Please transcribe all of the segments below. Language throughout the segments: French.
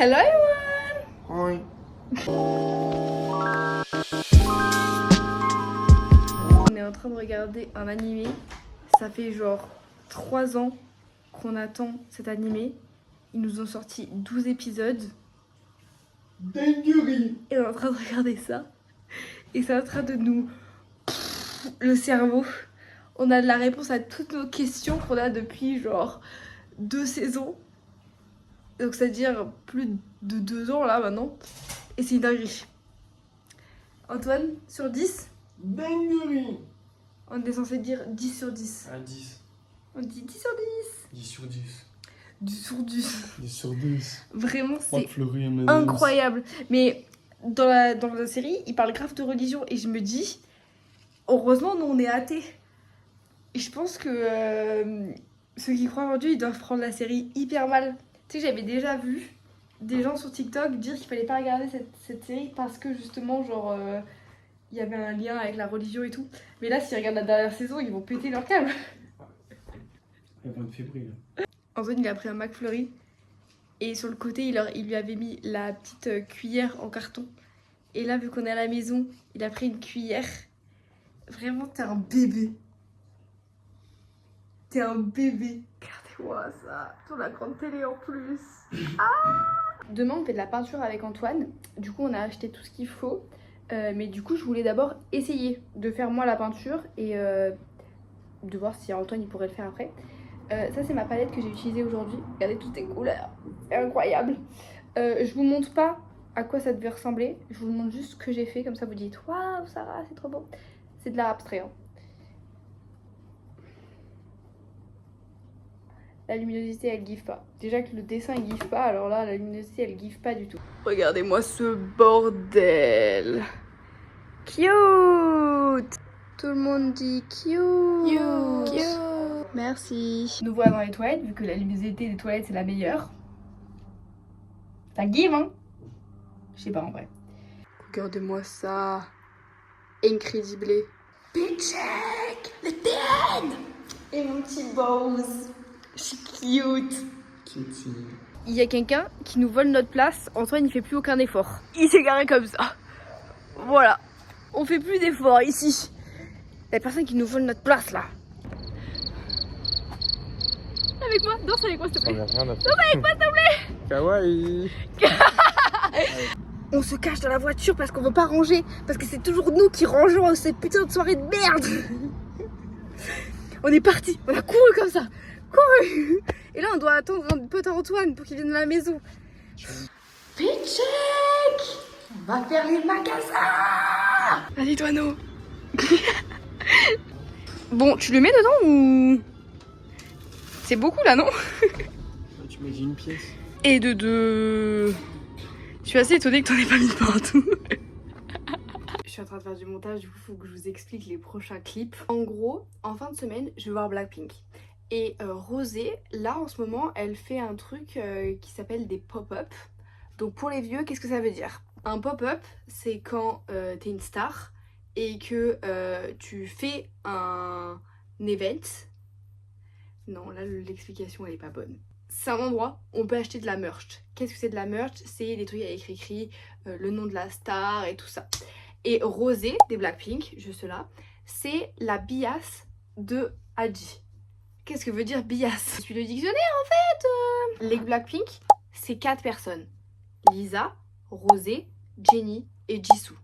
Hello everyone! Hi. On est en train de regarder un animé. Ça fait genre 3 ans qu'on attend cet animé. Ils nous ont sorti 12 épisodes. Dinguerie. Et on est en train de regarder ça. Et c'est en train de nous... le cerveau. On a de la réponse à toutes nos questions qu'on a depuis genre 2 saisons. Donc c'est-à-dire plus de 2 ans là maintenant. Et c'est une dinguerie. Antoine, sur 10, Dinguerie. on est censé dire 10 sur 10. À 10. On dit 10 sur 10. 10 sur 10. 10 sur 10. 10 sur 10. Vraiment, c'est McFlurry et M&M's. incroyable. Mais dans la série, il parle grave de religion. Et je me dis, heureusement, nous, on est athées. Et je pense que ceux qui croient en Dieu, ils doivent prendre la série hyper mal. Tu sais, j'avais déjà vu des gens sur TikTok dire qu'il fallait pas regarder cette série parce que justement, genre, il y avait un lien avec la religion et tout. Mais là, s'ils regardent la dernière saison, ils vont péter leur câble. Ils vont être fébriles. Antoine, il a pris un McFlurry et sur le côté, il lui avait mis la petite cuillère en carton. Et là, vu qu'on est à la maison, il a pris une cuillère. Vraiment, t'es un bébé. T'es un bébé. Regardez-moi ça. Sur la grande télé en plus. Demain, on fait de la peinture avec Antoine. Du coup, on a acheté tout ce qu'il faut. Mais du coup, je voulais d'abord essayer de faire moi la peinture et de voir si Antoine il pourrait le faire après. Ça, c'est ma palette que j'ai utilisée aujourd'hui. Regardez toutes les couleurs. C'est incroyable. Je vous montre pas à quoi ça devait ressembler. Je vous montre juste ce que j'ai fait. Comme ça, vous dites waouh, Sarah, c'est trop beau. C'est de l'art abstrait. Hein. La luminosité elle give pas. Déjà que le dessin il give pas, alors là la luminosité elle give pas du tout. Regardez-moi ce bordel. Cute. Tout le monde dit cute. Cute. Merci. Nous voilà dans les toilettes vu que la luminosité des toilettes c'est la meilleure. Ça give hein. Je sais pas en vrai. Regardez-moi ça. Incredible. Bitchek. Le TN. Et mon petit Bose. Je suis cute. Kitty. Il y a quelqu'un qui nous vole notre place. Antoine, il fait plus aucun effort. Il s'est garé comme ça. Voilà. On fait plus d'efforts ici. La personne qui nous vole notre place là. Avec moi, danse avec moi s'il te plaît. Danse avec moi s'il te plaît. Kawaii. On se cache dans la voiture parce qu'on veut pas ranger. Parce que c'est toujours nous qui rangeons cette putain de soirée de merde. On est parti. On a couru comme ça. Couru. Et là on doit attendre un pote à Antoine pour qu'il vienne à la maison. Pitchek. On va faire les magasins. Allez Toano. Bon, tu le mets dedans ou... C'est beaucoup là, non? Tu m'as dit une pièce. Et de deux... Je suis assez étonnée que t'en aies pas mis partout. Je suis en train de faire du montage, du coup faut que je vous explique les prochains clips. En gros, en fin de semaine, je vais voir Blackpink. Et Rosé, là en ce moment, elle fait un truc qui s'appelle des pop-up. Donc pour les vieux, qu'est-ce que ça veut dire? Un pop-up, c'est quand t'es une star et que tu fais un event. Non, là l'explication elle est pas bonne. C'est un endroit où on peut acheter de la merch. Qu'est-ce que c'est de la merch? C'est des trucs avec écrit le nom de la star et tout ça. Et Rosé des Blackpink, juste là, c'est la bias de Aji. Qu'est-ce que veut dire bias? Je suis le dictionnaire en fait. Les Blackpink, c'est 4 personnes. Lisa, Rosé, Jennie et Jisoo.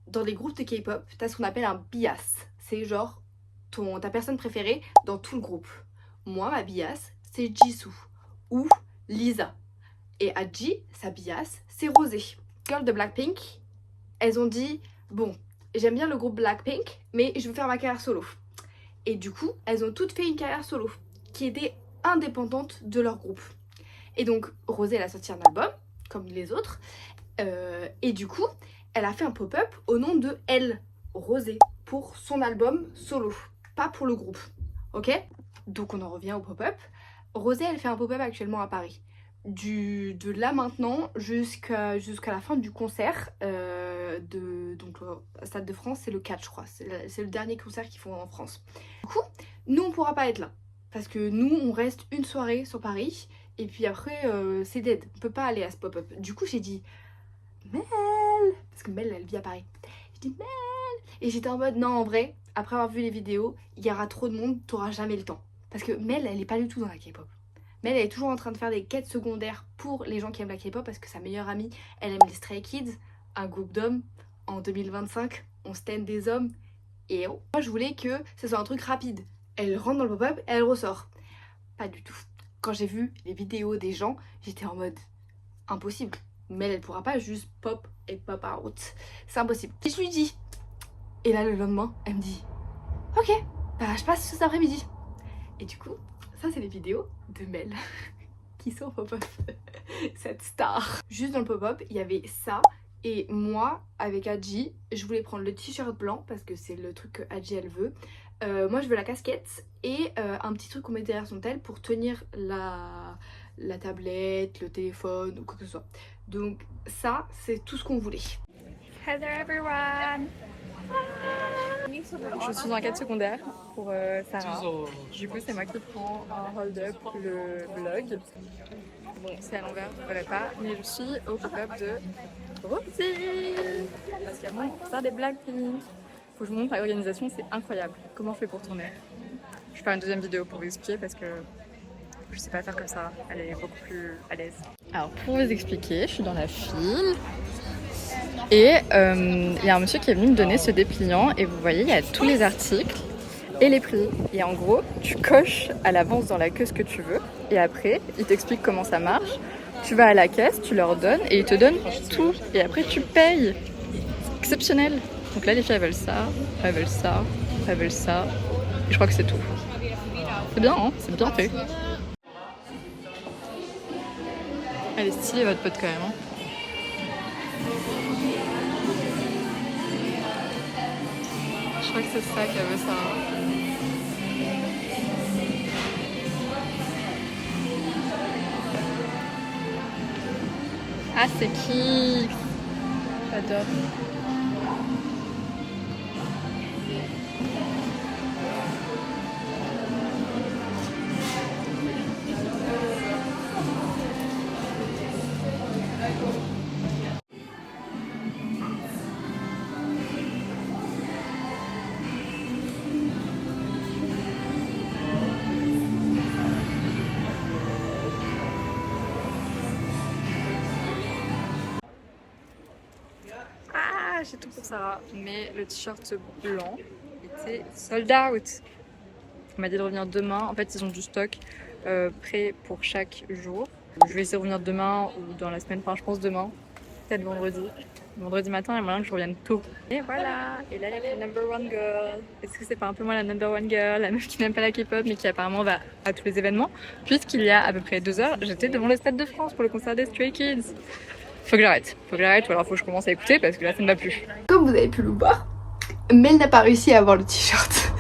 Dans les groupes de K-pop, t'as ce qu'on appelle un bias. C'est genre ta personne préférée dans tout le groupe. Moi, ma bias, c'est Jisoo ou Lisa. Et Aji, sa bias, c'est Rosé. Girls de Blackpink, elles ont dit, bon, j'aime bien le groupe Blackpink, mais je veux faire ma carrière solo. Et du coup, elles ont toutes fait une carrière solo qui était indépendante de leur groupe. Et donc, Rosé, elle a sorti un album, comme les autres. Et du coup, elle a fait un pop-up au nom de elle, Rosé, pour son album solo, pas pour le groupe. Ok? Donc, on en revient au pop-up. Rosé, elle fait un pop-up actuellement à Paris. De là maintenant jusqu'à la fin du concert donc Stade de France, c'est le 4 je crois, c'est le dernier concert qu'ils font en France. Du coup nous on pourra pas être là parce que nous on reste une soirée sur Paris et puis après c'est dead, on peut pas aller à ce pop-up. Du coup j'ai dit Mel, parce que Mel elle vit à Paris. Je dis Mel, et j'étais en mode non en vrai, après avoir vu les vidéos, il y aura trop de monde, t'auras jamais le temps. Parce que Mel elle est pas du tout dans la K-pop. Mel elle est toujours en train de faire des quêtes secondaires pour les gens qui aiment la K-pop parce que sa meilleure amie elle aime les Stray Kids, un groupe d'hommes. En 2025 on stand des hommes et oh. Moi je voulais que ce soit un truc rapide. Elle rentre dans le pop-up et elle ressort. Pas du tout. Quand j'ai vu les vidéos des gens, j'étais en mode impossible. Mais elle pourra pas juste pop et pop out. C'est impossible. Et je lui dis. Et là le lendemain, elle me dit ok, bah je passe cet après-midi. Et du coup, ça c'est les vidéos de Mel qui sont au pop-up. Cette star. Juste dans le pop-up, il y avait ça. Et moi, avec Adji, je voulais prendre le t-shirt blanc parce que c'est le truc que Adji elle veut. Moi je veux la casquette et un petit truc qu'on met derrière son tel pour tenir la tablette, le téléphone ou quoi que ce soit. Donc ça c'est tout ce qu'on voulait. Hello everyone. Je suis en quête secondaire pour Sarah. Du coup c'est moi qui prends un hold-up le vlog. Bon c'est à l'envers, je ne verrai pas, mais je suis au pop-up de Rosie parce qu'il y a bon pour faire des Blackpink. Faut que je vous montre l'organisation, c'est incroyable. Comment on fait pour tourner? Je vais faire une deuxième vidéo pour vous expliquer parce que je sais pas faire comme ça, elle est beaucoup plus à l'aise. Alors pour vous expliquer, je suis dans la file et il y a un monsieur qui est venu me donner ce dépliant et vous voyez il y a tous les articles et les prix. Et en gros, tu coches à l'avance dans la queue ce que tu veux et après il t'explique comment ça marche. Tu vas à la caisse, tu leur donnes et ils te donnent tout et après tu payes. C'est exceptionnel. Donc là les filles elles veulent ça, elles veulent ça, elles veulent ça. Et je crois que c'est tout. C'est bien hein, c'est bien fait. Elle est stylée votre pote quand même hein. Je crois que c'est ça qu'elle veut ça. Ah c'est qui? J'adore. J'ai tout pour Sarah, mais le t-shirt blanc était sold out. On m'a dit de revenir demain. En fait, ils ont du stock prêt pour chaque jour. Je vais essayer de revenir demain ou dans la semaine, enfin, je pense demain, peut-être vendredi. Vendredi matin, il y a moyen que je revienne tôt. Et voilà, et là, il y a la number one girl. Est-ce que c'est pas un peu moi la number one girl, la meuf qui n'aime pas la K-pop mais qui apparemment va à tous les événements? Puisqu'il y a à peu près 2 heures, j'étais devant le Stade de France pour le concert des Stray Kids. Faut que j'arrête, ou alors faut que je commence à écouter parce que là ça ne va plus. Comme vous avez pu le voir, Mel n'a pas réussi à avoir le t-shirt.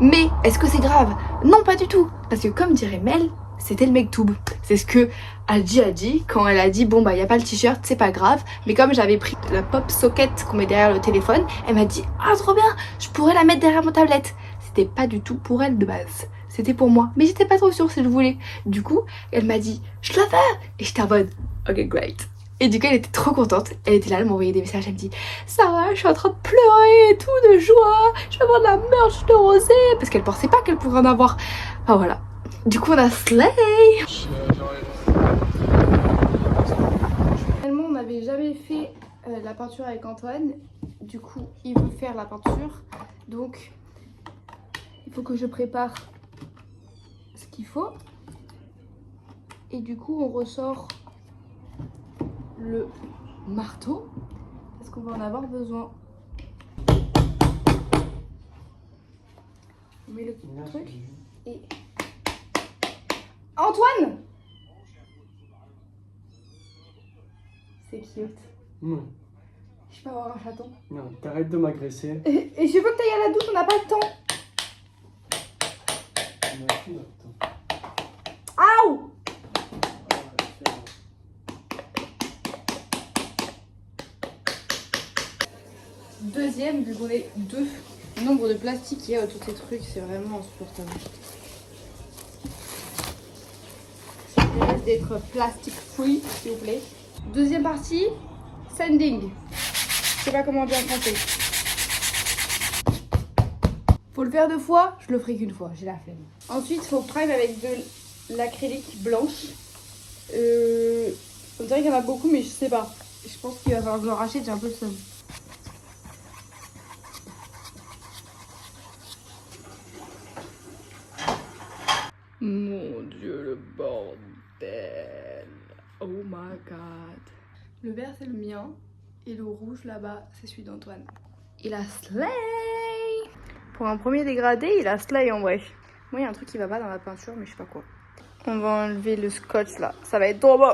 Mais est-ce que c'est grave? Non pas du tout. Parce que comme dirait Mel, c'était le mektoub. C'est ce que Adji a dit quand elle a dit bon bah y a pas le t-shirt, c'est pas grave. Mais comme j'avais pris la pop socket qu'on met derrière le téléphone, elle m'a dit ah trop bien, je pourrais la mettre derrière mon tablette. C'était pas du tout pour elle de base. C'était pour moi. Mais j'étais pas trop sûre si je voulais. Du coup, elle m'a dit je la veux. Et j'étais en mode ok great. Et du coup elle était trop contente, elle était là, elle m'envoyait des messages, elle me dit Sarah je suis en train de pleurer et tout de joie, je vais avoir de la merch de Rosé, parce qu'elle pensait pas qu'elle pourrait en avoir. Enfin voilà, du coup on a slay. Finalement on n'avait jamais fait la peinture avec Antoine, du coup il veut faire la peinture, donc il faut que je prépare ce qu'il faut. Et du coup on ressort le marteau parce qu'on va en avoir besoin. On met le truc et... Antoine! C'est cute. Non. Je peux avoir un chaton? Non, t'arrêtes de m'agresser. Et je veux que t'ailles à la douche, on n'a pas le temps. On a tout notre temps. Aouh! Deuxième, vu qu'on est deux, le nombre de plastique qu'il y a autour de ces trucs, c'est vraiment insupportable. d'être plastic free, s'il vous plaît. Deuxième partie, sanding. Je sais pas comment dire en français. Faut le faire 2 fois, je le ferai qu'une fois, j'ai la flemme. Ensuite, faut prime avec de l'acrylique blanche. On dirait qu'il y en a beaucoup, mais je sais pas. Je pense qu'il va falloir que j'en rachète, j'ai un peu le seum. Mon Dieu, le bordel. Oh my god. Le vert, c'est le mien. Et le rouge, là-bas, c'est celui d'Antoine. Il a slay. Pour un premier dégradé, il a slay en vrai. Moi, il y a un truc qui va pas dans la peinture, mais je sais pas quoi. On va enlever le scotch, là. Ça va être trop beau.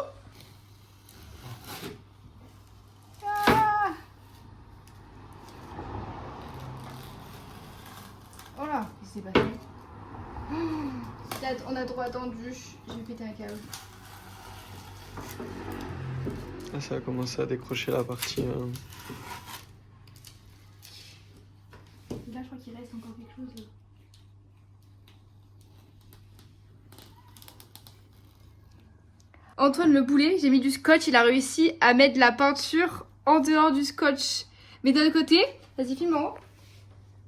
Ah, oh là, qu'est-ce qui s'est passé? On a trop attendu, j'ai pété un câble. Ah, ça a commencé à décrocher la partie. Là, je crois qu'il reste encore quelque chose. Là. Antoine le boulet, j'ai mis du scotch, il a réussi à mettre de la peinture en dehors du scotch. Mais d'un côté, vas-y filme-moi.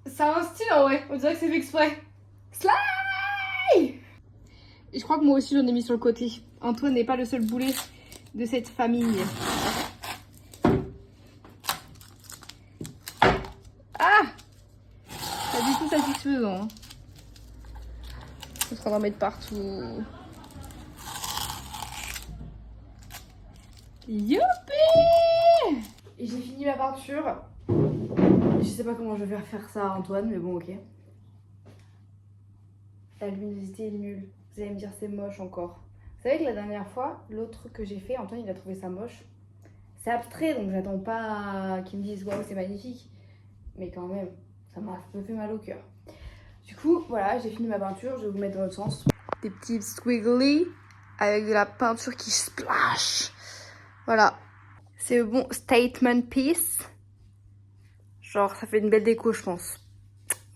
Ça a un style en vrai, on dirait que c'est fait exprès. Slay! Et je crois que moi aussi j'en ai mis sur le côté. Antoine n'est pas le seul boulet de cette famille. Ah! Pas du tout satisfaisant. Hein. On sera d'en mettre partout. Youpi! Et j'ai fini ma peinture. Je sais pas comment je vais faire ça à Antoine, mais bon, ok. La luminosité est nulle. Vous allez me dire c'est moche encore. Vous savez que la dernière fois, l'autre que j'ai fait, Antoine il a trouvé ça moche. C'est abstrait donc j'attends pas qu'ils me disent waouh c'est magnifique. Mais quand même, ça m'a un peu fait mal au cœur. Du coup, voilà, j'ai fini ma peinture, je vais vous mettre dans l'autre sens. Des petits squiggly avec de la peinture qui splash. Voilà. C'est le bon statement piece. Genre ça fait une belle déco je pense.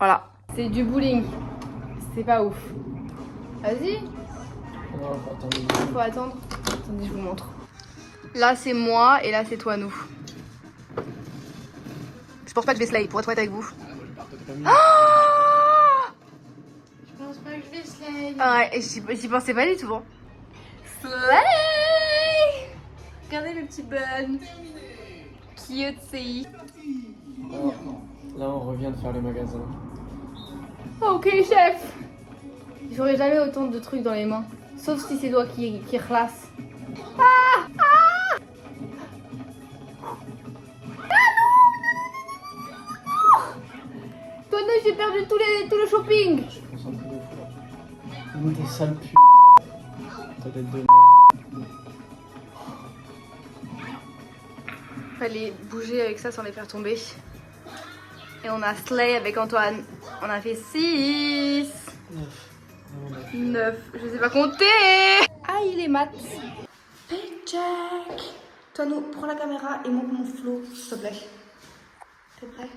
Voilà. C'est du bowling. C'est pas ouf. Vas-y. Non, Faut attendre. Attendez, je vous montre. Là, c'est moi et là, c'est toi, nous. Je pense pas que je vais slay, pour être honnête avec vous. Ah, je pense pas que je vais slay. Ah ouais, j'y pensais pas du tout. Hein. Slay! Regardez le petit bun. Cute, c'est. Là, on revient de faire le magasin. Ok, chef. J'aurais jamais autant de trucs dans les mains. Sauf si c'est toi qui relasse. Ah! Ah! Toi, non, j'ai perdu tout le shopping. Je suis concentré de fou. Nous, des sales putes. T'as des de merde. Fallait bouger avec ça sans les faire tomber. Et on a slay avec Antoine. On a fait 6. 9. Je sais pas compter. Ah, il est mat. Hey Jack. Toi, nous, prends la caméra et monte mon flow, s'il te plaît. T'es prêt?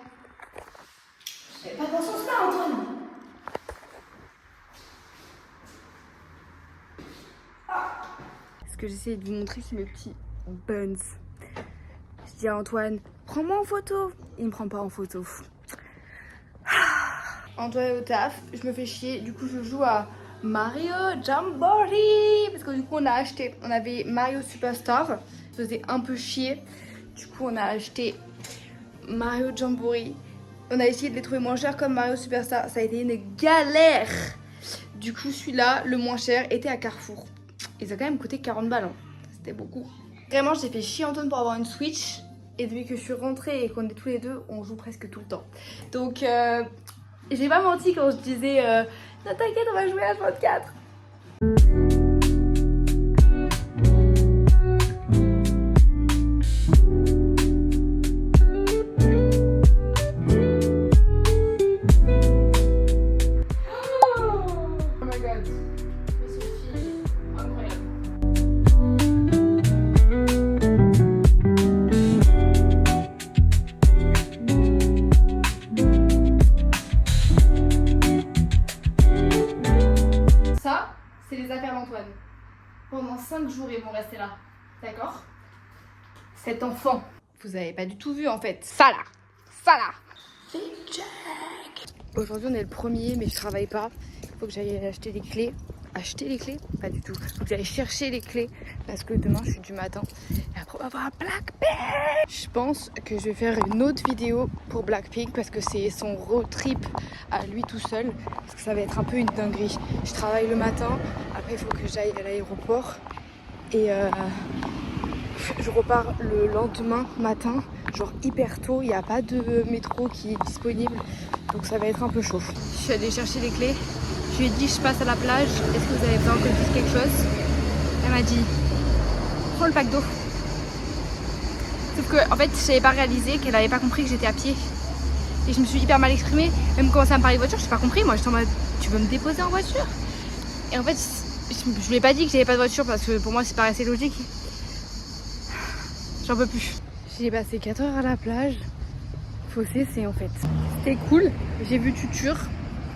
Pas dans ce sens-là, Antoine. Ah. Ce que j'essaie de vous montrer, c'est mes petits buns. Je dis à Antoine, prends-moi en photo. Il me prend pas en photo. Antoine est au taf, je me fais chier. Du coup, je joue à Mario Jamboree. Parce que du coup, on avait Mario Superstar. Ça faisait un peu chier. Du coup, on a acheté Mario Jamboree. On a essayé de les trouver moins chers comme Mario Superstar. Ça a été une galère. Du coup, celui-là, le moins cher, était à Carrefour. Et ça a quand même coûté 40 balles. Hein. C'était beaucoup. Vraiment, j'ai fait chier Antoine pour avoir une Switch. Et depuis que je suis rentrée et qu'on est tous les deux, on joue presque tout le temps. Donc, j'ai pas menti quand je disais non, t'inquiète, on va jouer à H24. Oh my god. Mais Sophie, incroyable. C'est les affaires 5 jours ils vont rester là. D'accord? Cet enfant. Vous avez pas du tout vu en fait. Ça là. Ça là. Aujourd'hui on est le 1er mais je travaille pas. Faut que j'aille acheter les clés. Acheter les clés? Pas du tout. Faut que j'aille chercher les clés parce que demain je suis du matin. Et après on va voir Blackpink. Je pense que je vais faire une autre vidéo pour Blackpink parce que c'est son road trip à lui tout seul. Parce que ça va être un peu une dinguerie. Je travaille le matin. Après il faut que j'aille à l'aéroport. Et je repars le lendemain matin. Genre hyper tôt. Il n'y a pas de métro qui est disponible. Donc ça va être un peu chaud. Je suis allée chercher les clés. Je lui ai dit je passe à la plage, est-ce que vous avez besoin que je dise quelque chose? Elle m'a dit prends le pack d'eau. Sauf que en fait je n'avais pas réalisé qu'elle n'avait pas compris que j'étais à pied. Et je me suis hyper mal exprimée. Même commencé à me parler de voiture, je n'ai pas compris. Moi j'étais en mode tu veux me déposer en voiture? Et en fait je lui ai pas dit que j'avais pas de voiture parce que pour moi c'est paraissait logique. J'en peux plus. J'ai passé 4 heures à la plage. Fossé c'est en fait. C'était cool, j'ai vu Tutur.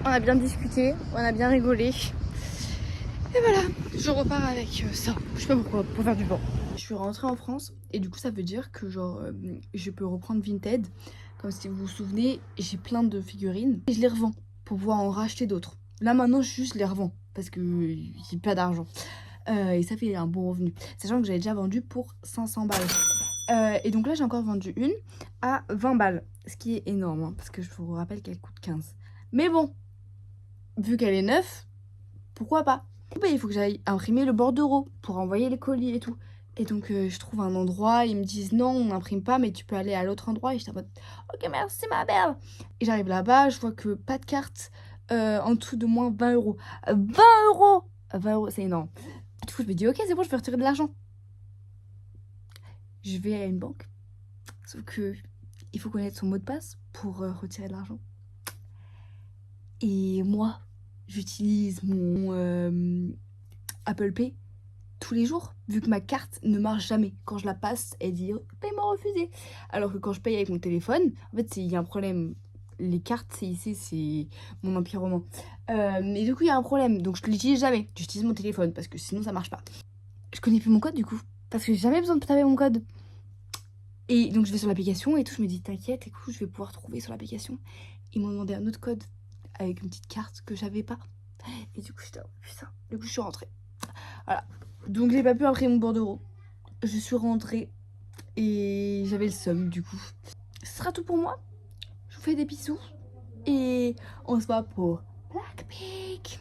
On a bien discuté, on a bien rigolé. Et voilà, je repars avec ça. Je sais pas pourquoi, pour faire du vent. Je suis rentrée en France et du coup ça veut dire que genre je peux reprendre Vinted. Comme si vous vous souvenez, j'ai plein de figurines et je les revends pour pouvoir en racheter d'autres. Là maintenant je juste les revends parce que j'ai pas d'argent. Et ça fait un bon revenu. Sachant que j'avais déjà vendu pour 500 balles. Et donc là j'ai encore vendu une à 20 balles. Ce qui est énorme hein, parce que je vous rappelle qu'elle coûte 15. Mais bon, vu qu'elle est neuve, pourquoi pas? Il faut que j'aille imprimer le bordereau pour envoyer les colis et tout. Et donc je trouve un endroit, ils me disent non, on n'imprime pas, mais tu peux aller à l'autre endroit. Et j'étais en mode ok, merci ma belle. Et j'arrive là-bas, je vois que pas de carte en dessous de moins 20 euros. 20 euros 20 euros, c'est énorme. Du coup, je me dis ok, c'est bon, je vais retirer de l'argent. Je vais à une banque. Sauf que il faut connaître son mot de passe pour retirer de l'argent. Et moi, j'utilise mon Apple Pay tous les jours, vu que ma carte ne marche jamais. Quand je la passe, elle dit paiement refusé. Alors que quand je paye avec mon téléphone, en fait, il y a un problème. Les cartes CIC, c'est mon empire roman. Et du coup, il y a un problème. Donc, je ne l'utilise jamais. J'utilise mon téléphone parce que sinon, ça marche pas. Je connais plus mon code du coup. Parce que j'ai jamais besoin de taper mon code. Et donc, je vais sur l'application et tout. Je me dis, t'inquiète, écoute, je vais pouvoir trouver sur l'application. Ils m'ont demandé un autre code avec une petite carte que j'avais pas. Et du coup, j'étais putain. Du coup, je suis rentrée. Voilà. Donc, j'ai pas pu imprimer mon bordereau. Je suis rentrée et j'avais le seum du coup. Ce sera tout pour moi. Je vous fais des bisous et on se voit pour Blackpink.